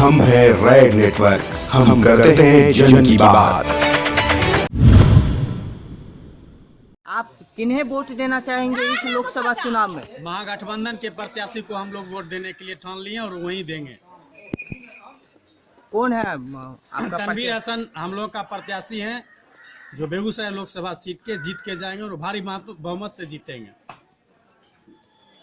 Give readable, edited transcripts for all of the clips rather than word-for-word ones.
हम हैं red network, हम करते हैं जन की बात। आप किन्हें वोट देना चाहेंगे इस लोकसभा चुनाव में? महागठबंधन के प्रत्याशी को हम लोग वोट देने के लिए ठान लिए और वहीं देंगे। कौन है आपका? तनवीर हसन हम लोग का प्रत्याशी हैं, जो बेगूसराय लोकसभा सीट के जीत के जाएंगे और भारी बहुमत से जीतेंगे।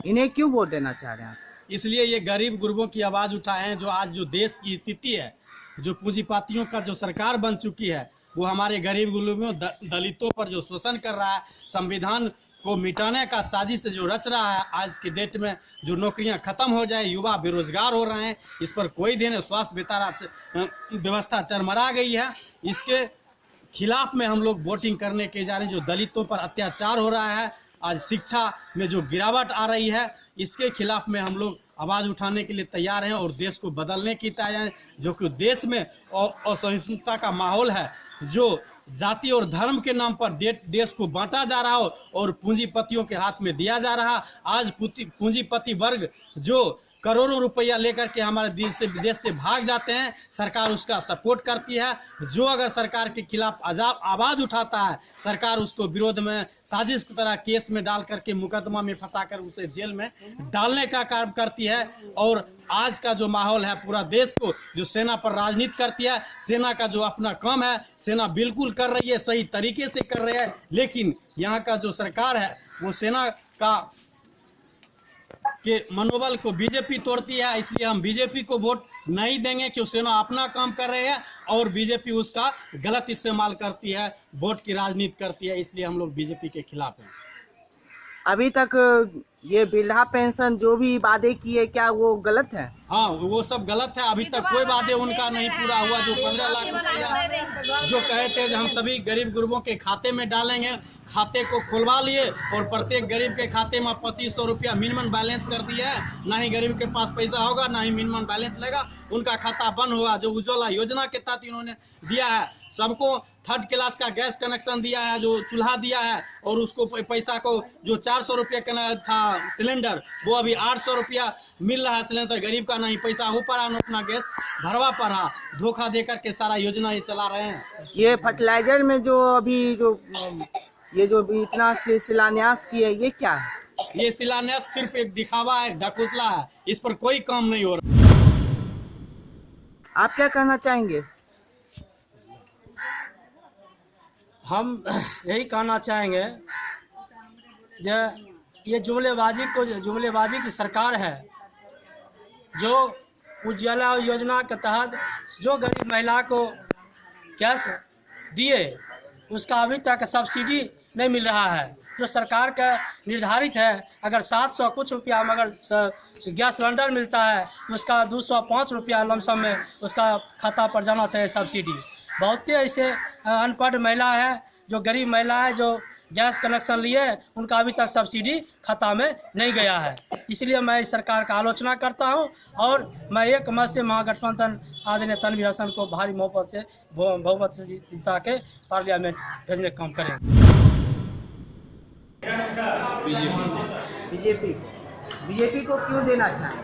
इन्हें क्यों वोट देना चाह रहे हैं? इसलिए ये गरीब गुरबों की आवाज़ उठाए हैं। जो आज जो देश की स्थिति है, जो पूंजीपतियों का जो सरकार बन चुकी है, वो हमारे गरीब गुरबों दलितों पर जो शोषण कर रहा है, संविधान को मिटाने का साजिश जो रच रहा है। आज के डेट में जो नौकरियां खत्म हो जाए, युवा बेरोजगार हो रहे हैं, इस पर कोई ध्यान, स्वास्थ्य व्यवस्था चरमरा गई है। इसके खिलाफ में हम लोग वोटिंग करने के जा रहे हैं। जो दलितों पर अत्याचार हो रहा है, आज शिक्षा में जो गिरावट आ रही है, इसके खिलाफ में हम लोग आवाज़ उठाने के लिए तैयार हैं और देश को बदलने की तैयार हैं। जो कि देश में असहिष्णुता का माहौल है, जो जाति और धर्म के नाम पर देश को बांटा जा रहा हो और पूंजीपतियों के हाथ में दिया जा रहा। आज पूंजीपति वर्ग जो करोड़ों रुपया लेकर के हमारे देश से भाग जाते हैं, सरकार उसका सपोर्ट करती है। जो अगर सरकार के खिलाफ आवाज़ उठाता है, सरकार उसको विरोध में साजिश की तरह केस में डाल करके मुकदमा में फंसाकर उसे जेल में डालने का काम करती है। और आज का जो माहौल है, पूरा देश को जो सेना पर राजनीति करती है, सेना का जो अपना काम है, सेना बिल्कुल कर रही है, सही तरीके से कर रही है। लेकिन यहाँ का जो सरकार है, वो सेना का के मनोबल को बीजेपी तोड़ती है। इसलिए हम बीजेपी को वोट नहीं देंगे, क्योंकि सेना अपना काम कर रहे हैं और बीजेपी उसका गलत इस्तेमाल करती है, वोट की राजनीति करती है। इसलिए हम लोग बीजेपी के खिलाफ हैं। अभी तक ये वृद्धा पेंशन जो भी वादे किए, क्या वो गलत है? हाँ, वो सब गलत है। अभी तक कोई वादे उनका नहीं पूरा हुआ। जो 15 लाख रुपया जो कहे थे हम सभी गरीब गुरबों के खाते में डालेंगे, खाते को खुलवा लिए और प्रत्येक गरीब के खाते में 2500 रुपया मिनिमम बैलेंस कर दिया है। ना ही गरीब के पास पैसा होगा, ना ही मिनिमम बैलेंस लेगा, उनका खाता बंद होगा। जो उज्ज्वला योजना के तहत इन्होंने दिया है, सबको 3rd क्लास का गैस कनेक्शन दिया है, जो चूल्हा दिया है, और उसको पैसा को जो 400 रुपया का था सिलेंडर, वो अभी 800 रुपया मिल रहा है सिलेंडर। गरीब का नहीं पैसा हो पा रहा, अपना गैस भरवा पा रहा। धोखा देकर के सारा योजना ये चला रहे हैं। ये फर्टिलाइजर में जो अभी ये जो इतना शिलान्यास किए, ये क्या है? ये शिलान्यास सिर्फ एक दिखावा है, ढकोसला है। इस पर कोई काम नहीं हो रहा। आप क्या कहना चाहेंगे? हम यही कहना चाहेंगे, जो ये जुमलेबाजी की सरकार है, जो उज्ज्वला योजना के तहत जो गरीब महिला को गैस दिए, उसका अभी तक सब्सिडी नहीं मिल रहा है। जो सरकार का निर्धारित है, अगर 700 कुछ रुपया में अगर गैस सिलेंडर मिलता है, उसका 205 रुपया लमसम में उसका खाता पर जाना चाहिए सब्सिडी। बहुत ही ऐसे अनपढ़ महिला है, जो गरीब महिला है, जो गैस कनेक्शन लिए, उनका अभी तक सब्सिडी खाता में नहीं गया है। इसलिए मैं इस सरकार का आलोचना करता हूं और मैं एक मत से महागठबंधन आदरणीय तनवीर हसन को भारी बहुमत से जिता के पार्लियामेंट भेजने का काम करेंगे। बीजेपी को क्यों देना चाहें?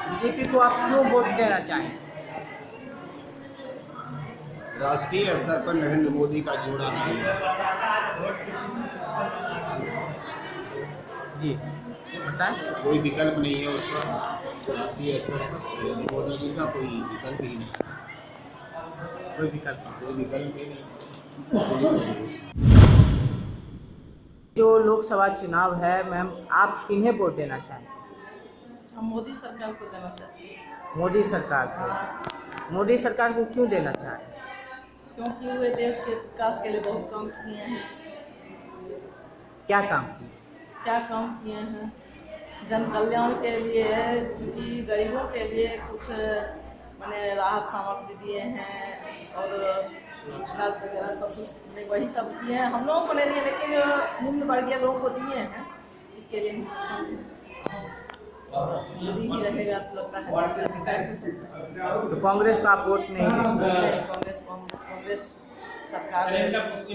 बीजेपी को आप क्यों वोट देना चाहें? राष्ट्रीय स्तर पर नरेंद्र मोदी का जोड़ा नहीं है। जी बताएं। कोई विकल्प नहीं है उसका। राष्ट्रीय स्तर पर नरेंद्र मोदी जी का कोई विकल्प ही नहीं। कोई विकल्प ही नहीं। जो लोकसभा चुनाव है, मैम, आप किन्हें वोट देना चाहें? हम मोदी सरकार को देना चाहते हैं। मोदी सरकार को? मोदी सरकार को क्यों देना चाहें? क्योंकि वे देश के विकास के लिए बहुत काम किए हैं। क्या काम किए हैं? जन कल्याण के लिए, चूँकि गरीबों के लिए कुछ माने राहत सामग्री दिए हैं और इलाज वगैरह सब कुछ वही सब किए हैं। हम लोगों को नहीं दिए, लेकिन निम्न वर्गीय लोगों को दिए हैं। इसके लिए मोदी ही रहेगा तो लगता है विकास हो सकता है। तो कांग्रेस का आप वोट नहीं देंगे? कांग्रेस सरकार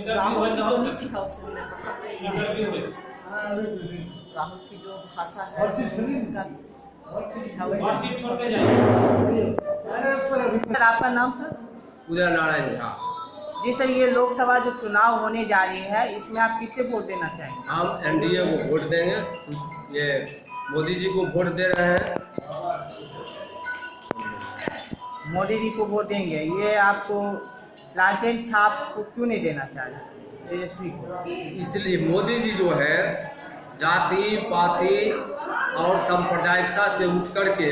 राहुल की जो नीति है उससे मिलने पसंद नहीं। राहुल की जो भाषा है, उनका सर आपका नाम सर? उदय नारायण झा। जी सर, ये लोकसभा जो चुनाव होने जा रही है इसमें आप किसे वोट देना चाहेंगे? हम एनडीए को वोट देंगे। ये मोदी जी को वोट दे रहे हैं। मोदी जी को वोट देंगे। ये आपको लालटेन छाप को क्यों नहीं देना चाहिए तेजस्वी को? इसलिए मोदी जी जो है जाति पाति और सांप्रदायिकता से उठ करके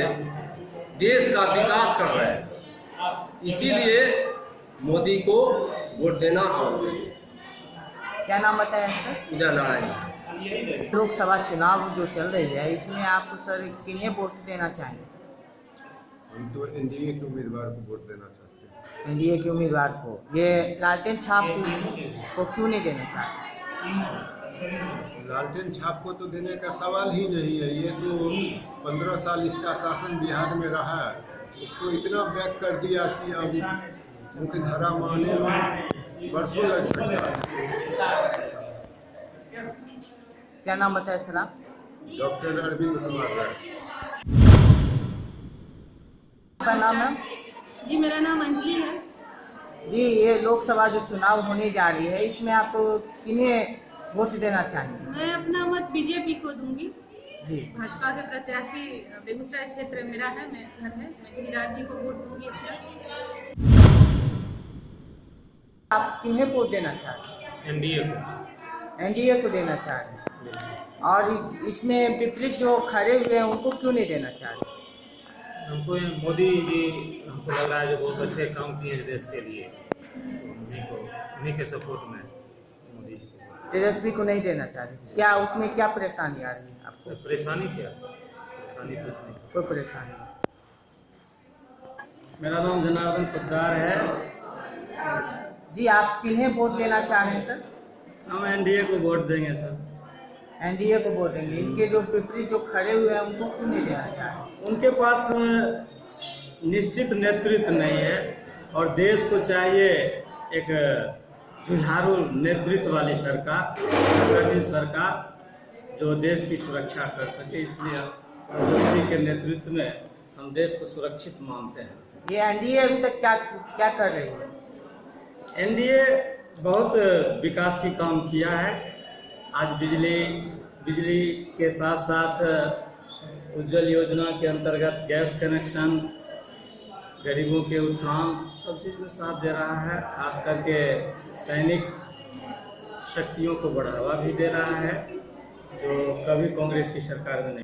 देश का विकास कर रहे हैं, इसीलिए मोदी को वोट देना आवश्यक है। क्या नाम बताया सर? उदय नारायण। लोकसभा चुनाव जो चल रही है इसमें आप सर किन्हें वोट देना चाहेंगे? हम तो एनडीए के उम्मीदवार को वोट देना चाहते हैं। एनडीए के उम्मीदवार को। ये लालटेन छाप को क्यों नहीं देना चाहते? लालटेन छाप को तो देने का सवाल ही नहीं है। ये तो 15 साल इसका शासन बिहार में रहा है, उसको इतना बैक कर दिया कि अब मुख्य धारा में आने में वर्षों लग सकता है। क्या नाम बताया सर आप? डॉक्टर अरविंद कुमार राय। आपका नाम है? जी मेरा नाम अंजलि है। जी, ये लोकसभा जो चुनाव होने जा रही है इसमें आप किन्हें वोट देना चाहेंगे? मैं अपना मत बीजेपी को दूंगी। जी, भाजपा के प्रत्याशी बेगूसराय क्षेत्र मेरा है, मैं घर है, मैं धीराज जी को वोट दूंगी अपना। आप किन्हें वोट देना चाहते हैं? एनडीए को। एनडीए को देना चाहते हैं। और इसमें विपरीत जो खड़े हुए हैं उनको क्यों नहीं देना चाहते? हमको मोदी जी हमको लग रहा है जो बहुत अच्छे काम किए हैं देश के लिए, तो उन्हीं के सपोर्ट में मोदी जी को। तेजस्वी को नहीं देना चाहते? क्या उसमें क्या परेशानी आ रही है आपको? तो परेशानी क्या? परेशानी कुछ नहीं। कोई परेशानी नहीं। मेरा नाम जनार्दन पोद्दार है। जी, आप किन्हें वोट देना चाह रहे हैं सर? हम एनडीए को वोट देंगे सर। एनडीए को वोट देंगे। इनके जो विपरीत जो खड़े हुए हैं उनको क्यों नहीं देना चाह रहे? उनके पास निश्चित नेतृत्व नहीं है और देश को चाहिए एक जुझारू नेतृत्व वाली सरकार, संगठित सरकार जो देश की सुरक्षा कर सके। इसलिए मोदी के नेतृत्व में हम देश को सुरक्षित मानते हैं। ये एनडीए अभी तक क्या कर रही है? एनडीए बहुत विकास की काम किया है। आज बिजली के साथ साथ उज्ज्वल योजना के अंतर्गत गैस कनेक्शन, गरीबों के उत्थान, सब चीज़ में साथ दे रहा है। खास करके सैनिक शक्तियों को बढ़ावा भी दे रहा है, जो कभी कांग्रेस की सरकार में नहीं।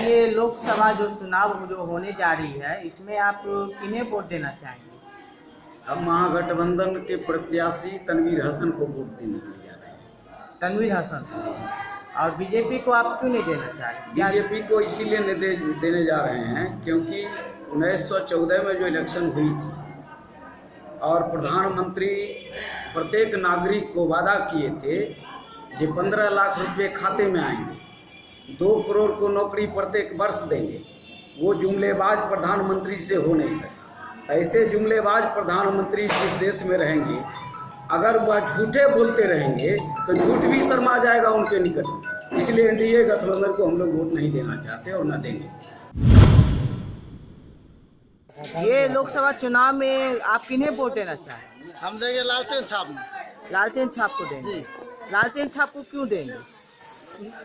ये लोकसभा जो चुनाव जो होने जा रही है इसमें आप किन्हें वोट देना चाहेंगे? अब महागठबंधन के प्रत्याशी तनवीर हसन को वोट देने के लिए जा रहे हैं। तनवीर हसन। और बीजेपी को आप क्यों नहीं देना चाह रहे? बीजेपी को इसीलिए नहीं देने जा रहे हैं क्योंकि 1914 में जो इलेक्शन हुई थी और प्रधानमंत्री प्रत्येक नागरिक को वादा किए थे कि 15 लाख रुपए खाते में आएंगे, 2 करोड़ को नौकरी प्रत्येक वर्ष देंगे, वो जुमलेबाज प्रधानमंत्री से हो नहीं सकता। ऐसे जुमलेबाज प्रधानमंत्री जिस देश में रहेंगे, अगर वह झूठे बोलते रहेंगे तो झूठ भी शर्मा जाएगा उनके निकट। इसलिए एनडीए गठबंधन को हम लोग वोट नहीं देना चाहते और न देंगे। ये लोकसभा चुनाव में आप किन्हें वोट देना चाहें? हम देंगे लालटेन छाप में। लालटेन छाप को देंगे। लालटेन छाप को क्यों देंगे?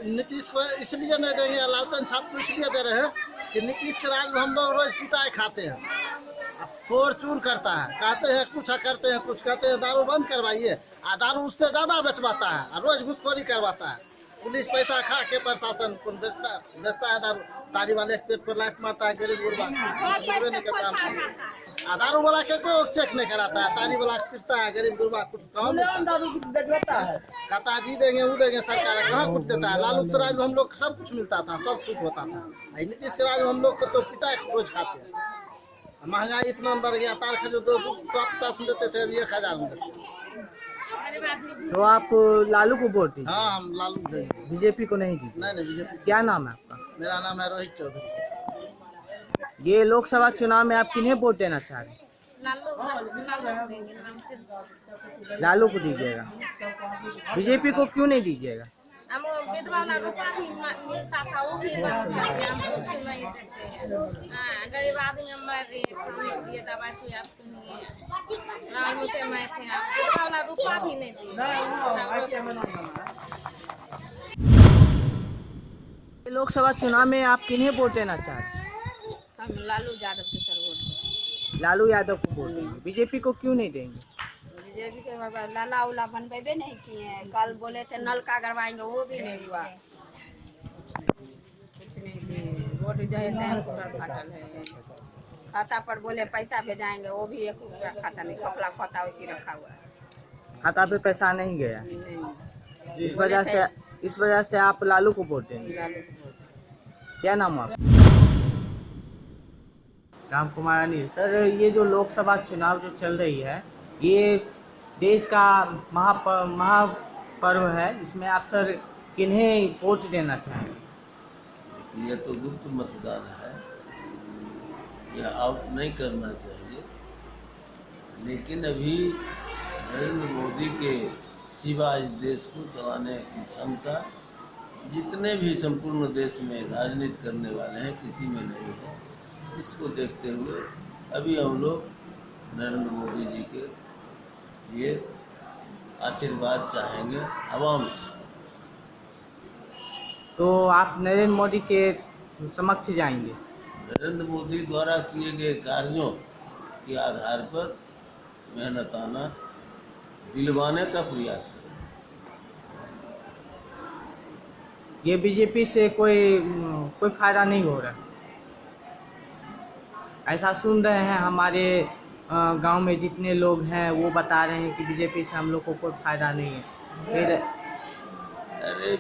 नीतीश को इसलिए नहीं देंगे, लालटेन छाप को इसलिए दे रहे हैं कि नीतीश के राज में हम लोग रोज पिटाई खाते हैं, फोड़ चूर करता है, कहते हैं कुछ करते हैं कुछ, कहते हैं दारू बंद करवाइए, दारू उससे ज़्यादा बेचवाता है, रोज घुसखोरी करवाता है। पुलिस पैसा खा के प्रशासन को बेचता है दारू। ताली वाले के पेट पर लात मारता है, गरीब गुरबा नहीं करता। दारू वाला के को चेक नहीं कराता है, ताली वाला पिटता है, गरीब गुरबा कुछ काम दारू बेचवाता है। कहता जी देंगे वो देंगे, सरकार कहाँ कुछ देता है। लालू के राज में हम लोग सब कुछ मिलता था, सब कुछ होता था। नीतीश के राज में हम लोग को तो पिटाई रोज खाते हैं। महंगाई इतना बढ़ गया, तार का जो 250 में देते थे अभी 1000 में देते। तो आप लालू को वोट दीजिए? हाँ, हम लालू देंगे, बीजेपी को नहीं दीजिए? नहीं बीजेपी। क्या नाम है आपका? मेरा नाम है रोहित चौधरी। ये लोकसभा चुनाव में आप किन्हें वोट देना चाह रहे हैं? लालू को दीजिएगा। बीजेपी को क्यों नहीं दीजिएगा? हम विधवा वाला रुपया भी मिलता था, वो भी बंद कर दिया, हम कुछ नहीं देते हैं। हाँ, गरीब आदमी मर रही है, खाने के लिए दवाई सुइया सुनिए, लाल मुझे मैं थे, विधवा वाला रुपया भी नहीं दिए। लोकसभा चुनाव में आप किन्हें वोट देना चाहते हैं? हम लालू यादव के सर वोट देंगे। लालू यादव को वोट देंगे, बीजेपी को क्यों नहीं देंगे? बीजेपी के लाला उला बनबे नहीं किए हैं, कल बोले थे नलका गड़वाएंगे, वो भी नहीं हुआ, कुछ नहीं दिए। वोट जो है टाइम पर फाटल है, खाता पर बोले पैसा भेजाएंगे, वो भी 1 रुपया खाता नहीं, खोखला खाता वैसी रखा हुआ है, खाता पे पैसा नहीं गया, नहीं। इस वजह से आप लालू को वोट देंगे। लालू को वोट। क्या नाम है आपका? राम कुमार अनिल। सर, ये जो लोकसभा चुनाव जो चल रही है, ये देश का महापर्व है, इसमें आप सर किन्हें वोट देना चाहेंगे? यह तो गुप्त मतदान है, यह आउट नहीं करना चाहिए, लेकिन अभी नरेंद्र मोदी के सिवा इस देश को चलाने की क्षमता जितने भी संपूर्ण देश में राजनीति करने वाले हैं किसी में नहीं है। इसको देखते हुए अभी हम लोग नरेंद्र मोदी जी के लिए आशीर्वाद चाहेंगे आवाम से। तो आप नरेंद्र मोदी के समक्ष जाएंगे? नरेंद्र मोदी द्वारा किए गए कार्यों के आधार पर मेहनताना दिलवाने का प्रयास करें। ये बीजेपी से कोई फायदा नहीं हो रहा, ऐसा सुन रहे हैं हमारे गांव में जितने लोग हैं वो बता रहे हैं कि बीजेपी से हम लोग को कोई फायदा नहीं है। फिर अरे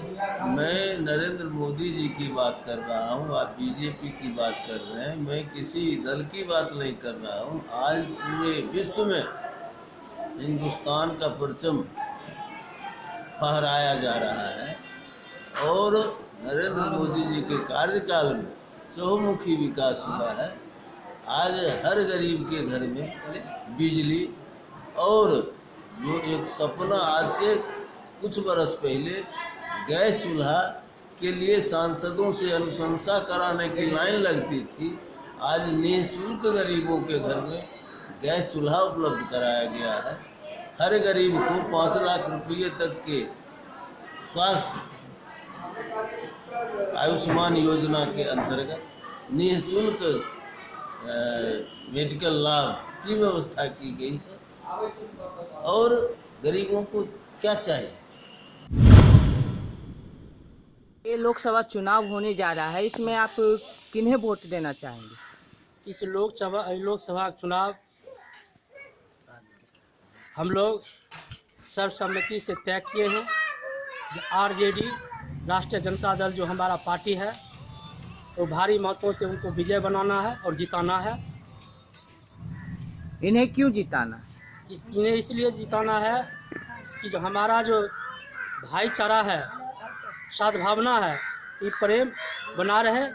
मैं नरेंद्र मोदी जी की बात कर रहा हूँ, आप बीजेपी की बात कर रहे हैं, मैं किसी दल की बात नहीं कर रहा हूँ। आज पूरे विश्व में हिंदुस्तान का परचम फहराया जा रहा है और नरेंद्र मोदी जी के कार्यकाल में चहुमुखी विकास हुआ है। आज हर गरीब के घर में बिजली और जो एक सपना आज से कुछ बरस पहले गैस चूल्हा के लिए सांसदों से अनुशंसा कराने की लाइन लगती थी, आज निःशुल्क गरीबों के घर में गैस चूल्हा उपलब्ध कराया गया है। हर गरीब को 5 लाख रुपये तक के स्वास्थ्य आयुष्मान योजना के अंतर्गत निःशुल्क मेडिकल लाभ की व्यवस्था की गई है। और गरीबों को क्या चाहिए? ये लोकसभा चुनाव होने जा रहा है, इसमें आप किन्हें वोट देना चाहेंगे? इस लोकसभा चुनाव हम लोग सर्वसम्मति से तय किए हैं। आरजेडी राष्ट्रीय जनता दल जो हमारा पार्टी है, तो भारी मतों से उनको विजय बनाना है और जिताना है। इन्हें क्यों जिताना? इन्हें इसलिए जिताना है कि जो हमारा जो भाईचारा है, सद्भावना है, ये प्रेम बना रहे,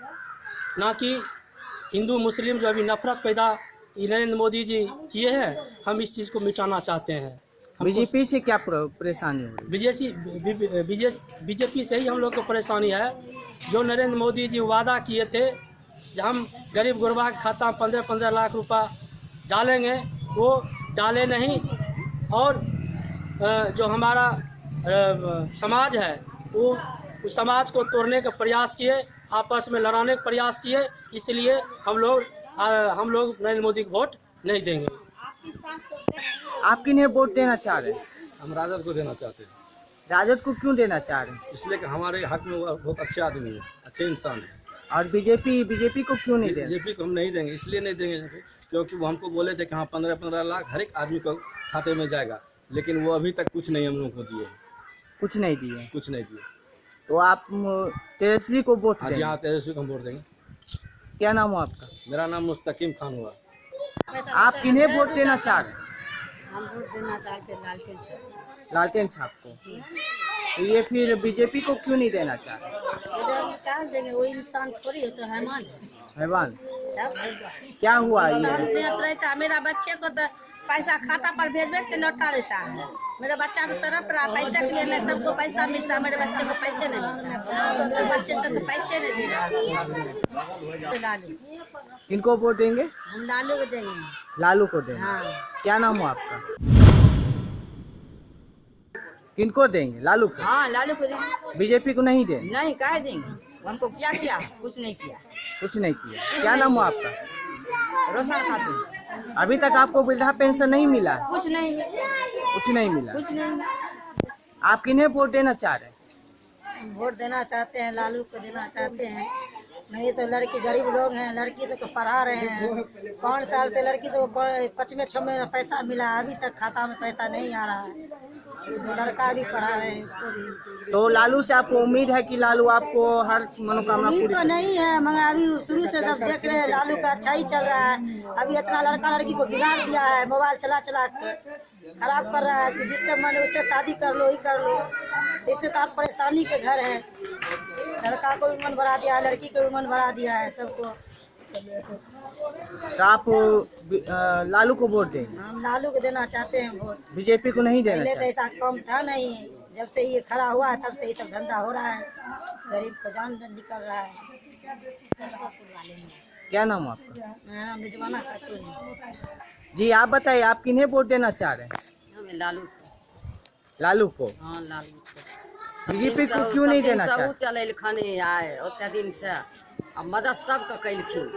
ना कि हिंदू मुस्लिम जो अभी नफरत पैदा नरेंद्र मोदी जी किए हैं, हम इस चीज़ को मिटाना चाहते हैं। बीजेपी से क्या परेशानी हो रही? बीजेपी से ही हम लोग को परेशानी है। जो नरेंद्र मोदी जी वादा किए थे जब हम गरीब गुरबा के खाता में 15-15 लाख रुपया डालेंगे, वो डाले नहीं। और जो हमारा समाज है वो उस समाज को तोड़ने का प्रयास किए, आपस में लड़ाने का प्रयास किए। इसलिए हम लोग नरेंद्र मोदी को वोट नहीं देंगे। आप किन्हें वोट देना चाह रहे हैं? हम राजद को देना चाहते हैं। राजद को क्यों देना चाह रहे हैं? इसलिए कि हमारे हक में वो बहुत अच्छे आदमी है, अच्छे इंसान है। और बीजेपी को क्यों नहीं देंगे? बीजेपी को हम नहीं देंगे, इसलिए नहीं देंगे क्योंकि वो हमको बोले थे कि हाँ 15-15 लाख हर एक आदमी को खाते में जाएगा, लेकिन वो अभी तक कुछ नहीं हम लोगों को दिए। कुछ नहीं दिए? कुछ नहीं दिए। तो आप तेजस्वी को वोट देंगे? हाँ, तेजस्वी को हम वोट देंगे। क्या नाम हो आपका? मेरा नाम मुस्तकीम खान हुआ। आप किन्हें वोट देना चाह रहे हैं? हम वोट देना चाहते लालटेन छाप। लालटेन छाप को? तो ये फिर बीजेपी को क्यों नहीं देना चाह रहे? क्या देंगे, वो इंसान थोड़ी है, तो हैवान है। हैवान? क्या हुआ ये? रहता मेरा बच्चे को तो पैसा खाता पर भेज के लौटा लेता है। मेरे बच्चा को तरफ रहा पैसे के लिए, नहीं सबको पैसा मिलता है, मेरे बच्चे को पैसे नहीं मिलता, सब बच्चे से तो पैसे नहीं दे रहा। लालू। किनको वोट देंगे? हम लालू को देंगे। लालू को देंगे। हाँ। क्या नाम हो आपका? किनको देंगे? लालू को? हाँ लालू को देंगे। बीजेपी को नहीं देंगे? नहीं काहे देंगे, हमको क्या किया? कुछ नहीं किया। कुछ नहीं किया। क्या नाम हो आपका? रोशन खातून। अभी तक आपको वृद्धा पेंशन नहीं मिला? कुछ नहीं मिला। कुछ नहीं। आप किन्हें वोट देना चाह रहे हैं? वोट देना चाहते हैं, लालू को देना चाहते हैं। नहीं सब लड़की गरीब लोग हैं, लड़की सबको पढ़ा रहे हैं। 5 साल से लड़की सबको 5वें में पैसा मिला, अभी तक खाता में पैसा नहीं आ रहा है। तो लड़का भी पढ़ा रहे हैं, उसको भी। तो लालू से आपको उम्मीद है कि लालू आपको हर मनोकामना पूरी? तो नहीं है, मगर अभी शुरू से सब देख रहे हैं लालू का अच्छा ही चल रहा है। अभी इतना लड़का लड़की को बिगाड़ दिया है, मोबाइल चला के खराब कर रहा है कि जिससे मन उससे शादी कर लो, ही कर लो। इससे तो आप परेशानी के घर है। लड़का को भी मन बढ़ा दिया है, लड़की को भी मन बढ़ा दिया है, सबको। तो आप लालू को वोट देंगे? हम लालू को देना चाहते हैं वोट। बीजेपी को नहीं देना? पहले तो ऐसा कम था नहीं, जब से ये खड़ा हुआ है तब से ये सब धंधा हो रहा है, गरीब को जान निकल रहा है। क्या नाम आपका? मेरा नाम रिजवाना खातून है। जी आप बताइए, आप किन्हें वोट देना चाह रहे हैं? हमें लालू। लालू को? हाँ लालू को। बीजेपी को क्यों नहीं देना चाहते? चल खाने आए ओते दिन से, अब मदद सबके कैलखिन।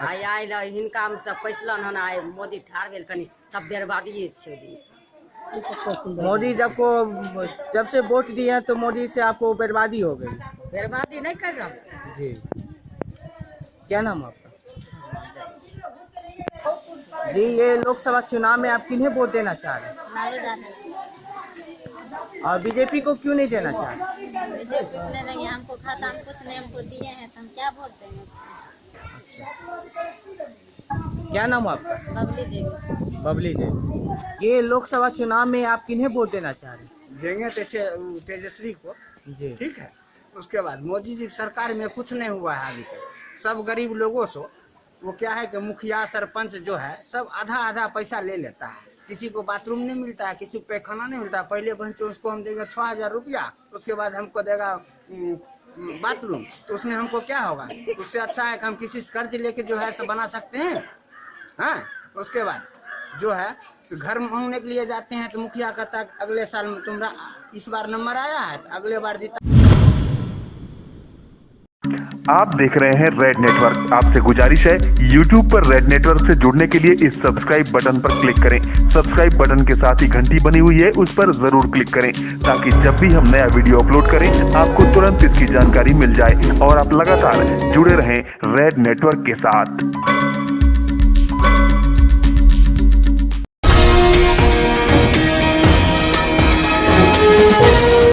आयल हिनका में सब पैसलन हन, आए मोदी ठार गेल, कनी सब बर्बादी छै दिन से। मोदी जब से वोट दिए हैं तो मोदी से आपको बर्बादी हो गई? बर्बादी नहीं कर रहा। जी क्या नाम आपका? जी ये लोकसभा चुनाव में आप किन्हें वोट देना चाह रहे हैं? और बीजेपी को क्यों नहीं देना चाह रहे? बीजेपी नहीं, हमको खाता में कुछ नहीं हमको दिए हैं, तो हम क्या वोट देंगे? क्या नाम है आपका? बबली देवी। बबली देवी। ये लोकसभा चुनाव में आप किन्हें वोट देना चाह रहे हैं? देंगे तेजस्वी को। जी ठीक है। उसके बाद मोदी जी सरकार में कुछ नहीं हुआ है अभी तक। सब गरीब लोगों से वो क्या है कि मुखिया सरपंच जो है सब आधा पैसा ले लेता है। किसी को बाथरूम नहीं मिलता है, किसी को पैखाना नहीं मिलता है। पहले बच्चों उसको हम देंगे 6000 रुपया, उसके बाद हमको देगा बाथरूम, तो उसमें हमको क्या होगा? उससे अच्छा है कि हम किसी से कर्ज लेके जो है सब बना सकते हैं। हाँ, उसके बाद जो है घर मांगने के लिए जाते हैं तो मुखिया कहता है अगले साल में तुम्हारा इस बार नंबर आया है तो अगले बार जीता। आप देख रहे हैं रेड नेटवर्क। आपसे गुजारिश है YouTube पर रेड नेटवर्क से जुड़ने के लिए इस सब्सक्राइब बटन पर क्लिक करें। सब्सक्राइब बटन के साथ ही घंटी बनी हुई है, उस पर जरूर क्लिक करें ताकि जब भी हम नया वीडियो अपलोड करें आपको तुरंत इसकी जानकारी मिल जाए और आप लगातार जुड़े रहें रेड नेटवर्क के साथ।